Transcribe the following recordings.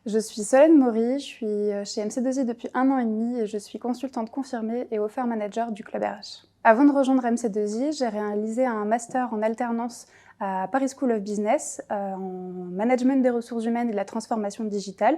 Je suis Solène Maury, je suis chez MC2I depuis 1 an et demi et je suis consultante confirmée et offer manager du club RH. Avant de rejoindre MC2I, j'ai réalisé un master en alternance à Paris School of Business en management des ressources humaines et de la transformation digitale.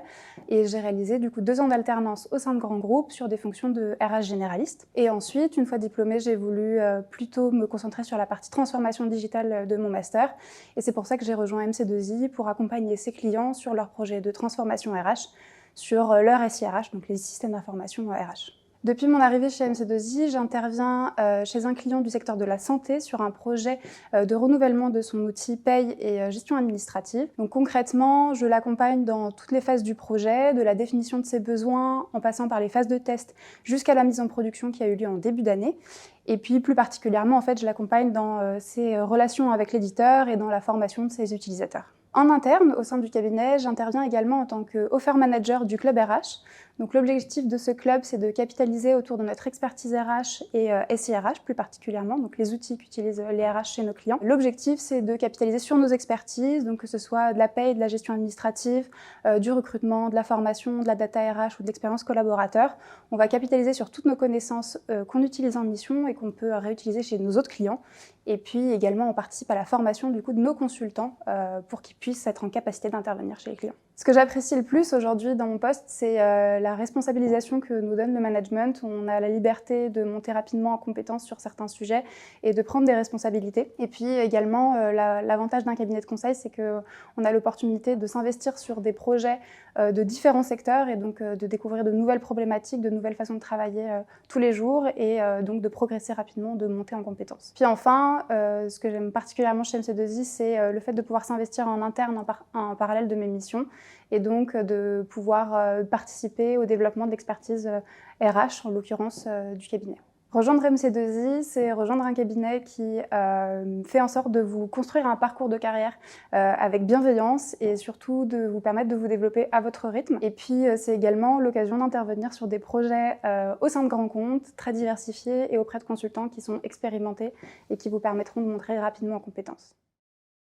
Et j'ai réalisé du coup 2 ans d'alternance au sein de grands groupes sur des fonctions de RH généraliste. Et ensuite, une fois diplômée, j'ai voulu plutôt me concentrer sur la partie transformation digitale de mon master. Et c'est pour ça que j'ai rejoint MC2I pour accompagner ses clients sur leurs projets de transformation RH, sur leur SIRH, donc les systèmes d'information RH. Depuis mon arrivée chez MC2I, j'interviens chez un client du secteur de la santé sur un projet de renouvellement de son outil paye et gestion administrative. Donc concrètement, je l'accompagne dans toutes les phases du projet, de la définition de ses besoins, en passant par les phases de test jusqu'à la mise en production qui a eu lieu en début d'année. Et puis plus particulièrement, en fait, je l'accompagne dans ses relations avec l'éditeur et dans la formation de ses utilisateurs. En interne, au sein du cabinet, j'interviens également en tant que offer manager du club RH. Donc l'objectif de ce club, c'est de capitaliser autour de notre expertise RH et SIRH plus particulièrement, donc les outils qu'utilisent les RH chez nos clients. L'objectif, c'est de capitaliser sur nos expertises, donc que ce soit de la paye, de la gestion administrative, du recrutement, de la formation, de la data RH ou de l'expérience collaborateur. On va capitaliser sur toutes nos connaissances qu'on utilise en mission et qu'on peut réutiliser chez nos autres clients. Et puis également, on participe à la formation du coup de nos consultants pour qu'ils puissent être en capacité d'intervenir chez les clients. Ce que j'apprécie le plus aujourd'hui dans mon poste, c'est la responsabilisation que nous donne le management. On a la liberté de monter rapidement en compétence sur certains sujets et de prendre des responsabilités. Et puis également, l'avantage d'un cabinet de conseil, c'est qu'on a l'opportunité de s'investir sur des projets de différents secteurs et donc de découvrir de nouvelles problématiques, de nouvelles façons de travailler tous les jours et donc de progresser rapidement, de monter en compétences. Puis enfin, ce que j'aime particulièrement chez MC2I, c'est le fait de pouvoir s'investir en interne en parallèle de mes missions et donc de pouvoir participer au développement de l'expertise RH, en l'occurrence du cabinet. Rejoindre MC2I, c'est rejoindre un cabinet qui fait en sorte de vous construire un parcours de carrière avec bienveillance et surtout de vous permettre de vous développer à votre rythme. Et puis c'est également l'occasion d'intervenir sur des projets au sein de grands comptes, très diversifiés et auprès de consultants qui sont expérimentés et qui vous permettront de monter rapidement en compétences.